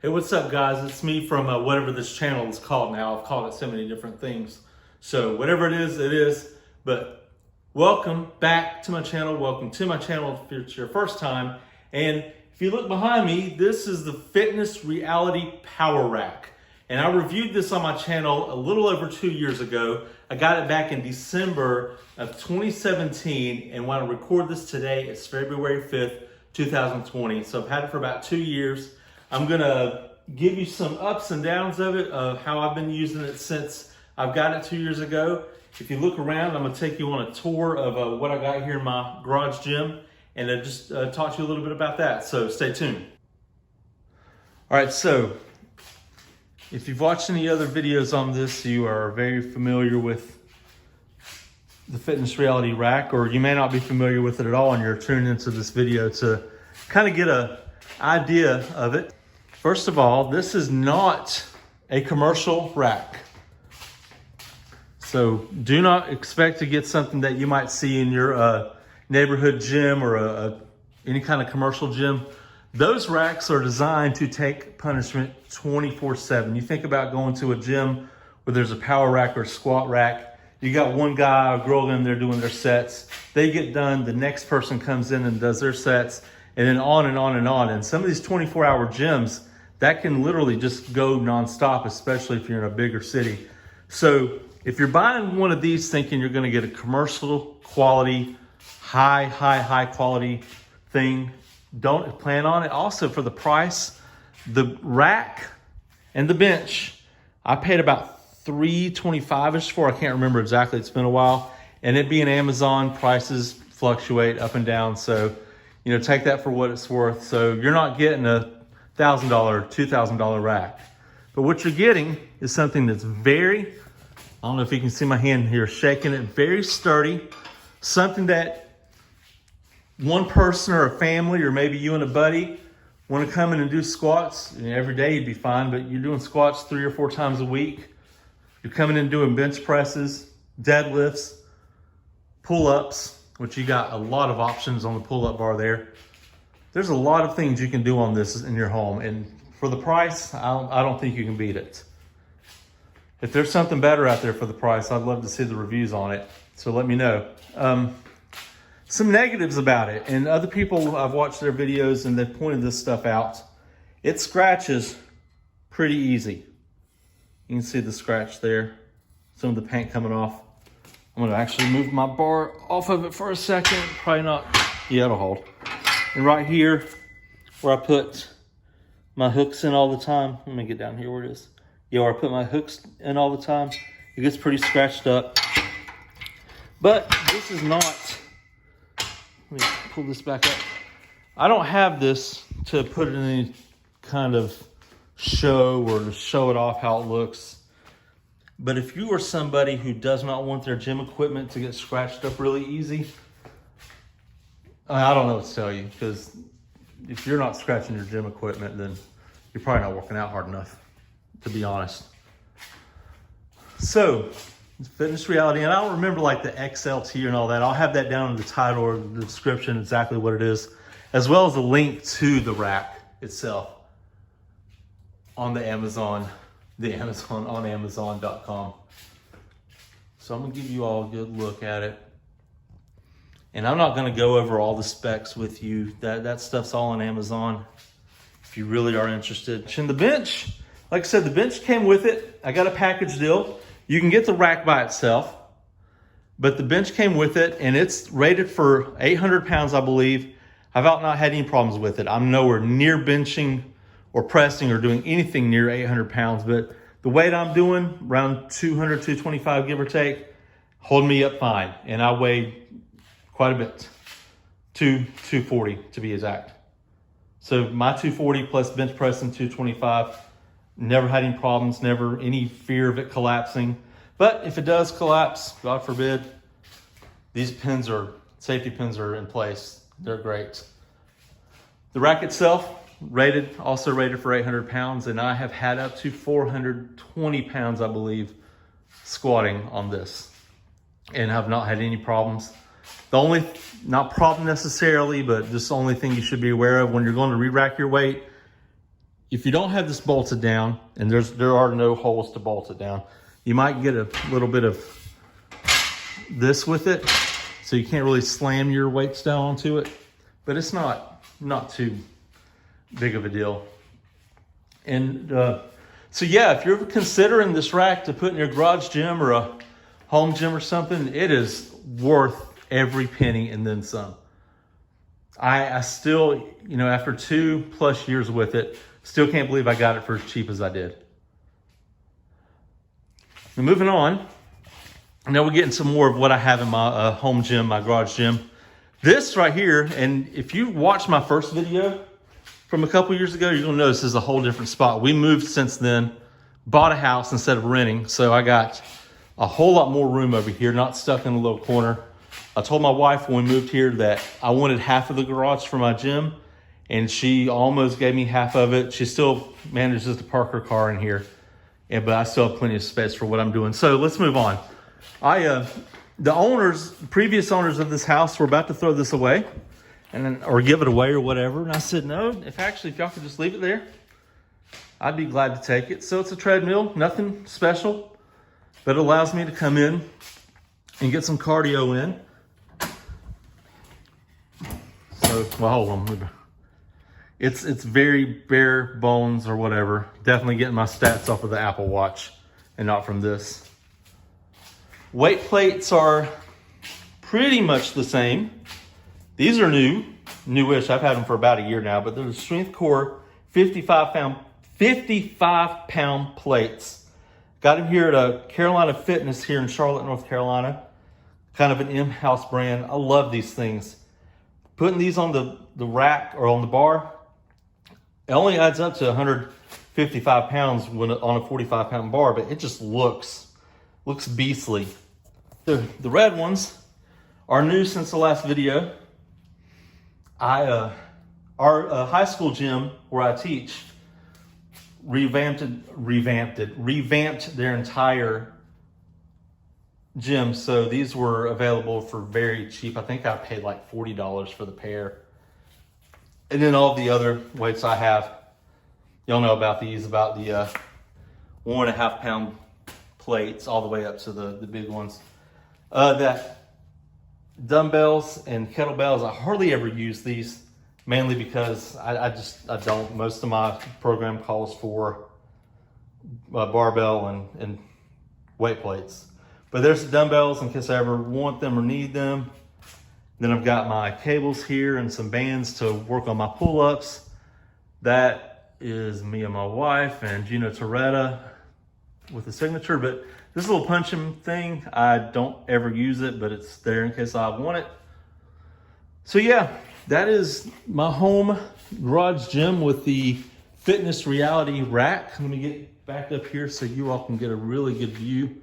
Hey, what's up, guys? It's me from whatever this channel is called now. I've called it so many different things. So whatever it is, it is. But welcome back to my channel. Welcome to my channel if it's your first time. And if you look behind me, this is the Fitness Reality Power Rack. And I reviewed this on my channel a little over 2 years ago. I got it back in December of 2017. And when I record this today, it's February 5th, 2020. So I've had it for about 2 years. I'm gonna give you some ups and downs of it, of how I've been using it since I've got it 2 years ago. If you look around, I'm gonna take you on a tour of what I got here in my garage gym and just talk to you a little bit about that, so stay tuned. All right, so if you've watched any other videos on this, you are very familiar with the Fitness Reality Rack, or you may not be familiar with it at all and you're tuning into this video to kind of get an idea of it. First of all, this is not a commercial rack. So do not expect to get something that you might see in your neighborhood gym or any kind of commercial gym. Those racks are designed to take punishment 24/7. You think about going to a gym where there's a power rack or a squat rack. You got one guy or girl in there doing their sets. They get done, the next person comes in and does their sets, and then on and on and on. And some of these 24-hour gyms, that can literally just go nonstop, especially if you're in a bigger city. So if you're buying one of these thinking you're gonna get a commercial quality, high quality thing, don't plan on it. Also, for the price, the rack and the bench, I paid about $325-ish for. I can't remember exactly, it's been a while. And it being Amazon, prices fluctuate up and down. So, you know, take that for what it's worth. So you're not getting a $1,000, $2,000 rack. But what you're getting is something that's very, I don't know if you can see my hand here shaking it, very sturdy. Something that one person or a family, or maybe you and a buddy, want to come in and do squats. And every day you'd be fine, but you're doing squats 3 or 4 times a week. You're coming in doing bench presses, deadlifts, pull-ups, which you got a lot of options on the pull-up bar there. There's a lot of things you can do on this in your home, and for the price, I don't think you can beat it. If there's something better out there for the price, I'd love to see the reviews on it, so let me know. Some negatives about it, and other people, I've watched their videos and they've pointed this stuff out. It scratches pretty easy. You can see the scratch there, some of the paint coming off. I'm gonna actually move my bar off of it for a second. Probably not, yeah, it'll hold. And right here, where I put my hooks in all the time, let me get down here where it is. Yeah, where I put my hooks in all the time, it gets pretty scratched up. But this is not, let me pull this back up. I don't have this to put in any kind of show or to show it off how it looks. But if you are somebody who does not want their gym equipment to get scratched up really easy, I don't know what to tell you, because if you're not scratching your gym equipment, then you're probably not working out hard enough, to be honest. So, Fitness Reality, and I don't remember like the XLT and all that. I'll have that down in the title or the description, exactly what it is, as well as a link to the rack itself on the Amazon on Amazon.com. So I'm gonna give you all a good look at it. And I'm not gonna go over all the specs with you. That stuff's all on Amazon if you really are interested. And the bench, like I said, the bench came with it. I got a package deal. You can get the rack by itself, but the bench came with it, and it's rated for 800 pounds, I believe. I've not had any problems with it. I'm nowhere near benching or pressing or doing anything near 800 pounds, but the weight I'm doing, around 200, 225, give or take, hold me up fine. And I weigh quite a bit, 240 to be exact. So my 240 plus bench pressing 225, never had any problems, never any fear of it collapsing. But if it does collapse, God forbid, these pins safety pins are in place. They're great. The rack itself, also rated for 800 pounds, and I have had up to 420 pounds, I believe, squatting on this, and have not had any problems. The only, not problem necessarily, but just the only thing you should be aware of when you're going to re-rack your weight, if you don't have this bolted down, and there are no holes to bolt it down, you might get a little bit of this with it, so you can't really slam your weights down onto it, but it's not too big of a deal. And so yeah, if you're considering this rack to put in your garage gym or a home gym or something, it is worth every penny and then some. I still, after 2+ years with it, still can't believe I got it for as cheap as I did. Now moving on, now we're getting some more of what I have in my home gym, my garage gym. This right here, and if you watched my first video from a couple years ago, you're gonna notice this is a whole different spot. We moved since then, bought a house instead of renting, so I got a whole lot more room over here, not stuck in a little corner. I told my wife when we moved here that I wanted half of the garage for my gym, and she almost gave me half of it. She still manages to park her car in here, but I still have plenty of space for what I'm doing. So let's move on. The previous owners of this house were about to throw this away, or give it away or whatever. And I said, no, if y'all could just leave it there, I'd be glad to take it. So it's a treadmill, nothing special, but it allows me to come in and get some cardio in. So, well, hold on. It's very bare bones or whatever. Definitely getting my stats off of the Apple Watch and not from this. Weight plates are pretty much the same. These are newish. I've had them for about a year now, but they're the Strength Core 55 pound plates. Got them here at Carolina Fitness here in Charlotte, North Carolina. Kind of an in-house brand. I love these things. Putting these on the rack or on the bar, it only adds up to 155 pounds on a 45 pound bar, but it just looks beastly. The red ones are new since the last video. Our high school gym where I teach revamped their entire gym. So these were available for very cheap. I think I paid like $40 for the pair. And then all the other weights I have, y'all know about these, about the 1.5 pound plates all the way up to the big ones. That dumbbells and kettlebells, I hardly ever use these, mainly because I don't. Most of my program calls for barbell and weight plates. But there's the dumbbells in case I ever want them or need them. Then I've got my cables here and some bands to work on my pull-ups. That is me and my wife and Gino Toretta with the signature. But this little punching thing, I don't ever use it, but it's there in case I want it. So yeah, that is my home garage gym with the Fitness Reality rack. Let me get back up here so you all can get a really good view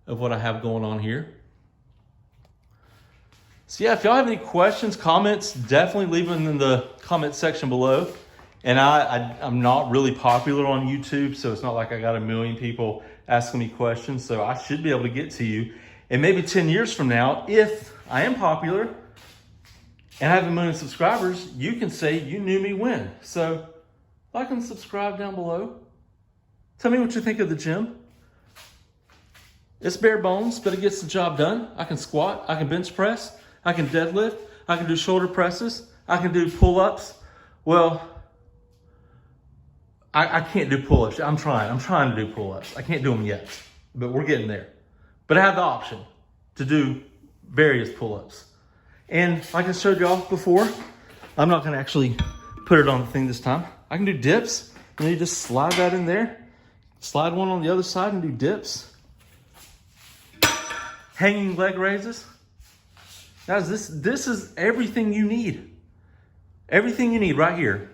of what I have going on here. So yeah, if y'all have any questions, comments, definitely leave them in the comment section below. And I'm not really popular on YouTube, so it's not like I got a million people asking me questions. So I should be able to get to you. And maybe 10 years from now, if I am popular and I have 1 million subscribers, you can say you knew me when. So like and subscribe down below. Tell me what you think of the gym. It's bare bones, but it gets the job done. I can squat, I can bench press, I can deadlift, I can do shoulder presses, I can do pull-ups. Well, I can't do pull-ups. I'm trying to do pull-ups. I can't do them yet, but we're getting there. But I have the option to do various pull-ups. And like I showed y'all before, I'm not gonna actually put it on the thing this time. I can do dips, and you just slide that in there, slide one on the other side and do dips. Hanging leg raises. Guys, this is everything you need. Everything you need right here.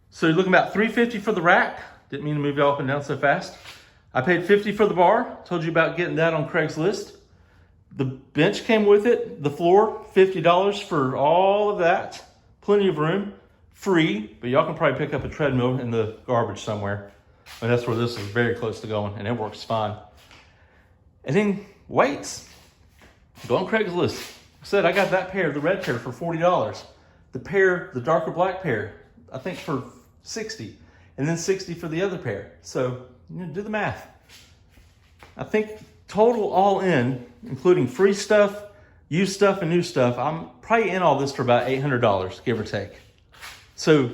So you're looking about $350 for the rack. Didn't mean to move y'all up and down so fast. I paid $50 for the bar. Told you about getting that on Craigslist. The bench came with it. The floor, $50 for all of that. Plenty of room. Free, but y'all can probably pick up a treadmill in the garbage somewhere. And that's where this is very close to going, and it works fine. And then weights. Go on Craigslist. I said I got that pair, the red pair, for $40. The pair, the darker black pair, I think for $60. and then 60 for the other pair. So do the math. I think total all in, including free stuff, used stuff, and new stuff, I'm probably in all this for about $800, give or take. So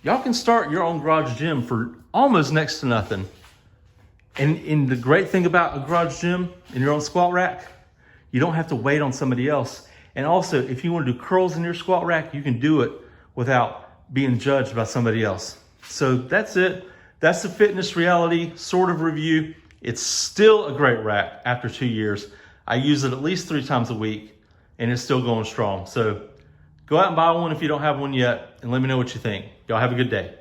y'all can start your own garage gym for almost next to nothing. And the great thing about a garage gym and your own squat rack, you don't have to wait on somebody else. And also, if you want to do curls in your squat rack, you can do it without being judged by somebody else. So that's it. That's the Fitness Reality sort of review. It's still a great rack after 2 years. I use it at least 3 times a week, and it's still going strong. So go out and buy one if you don't have one yet, and let me know what you think. Y'all have a good day.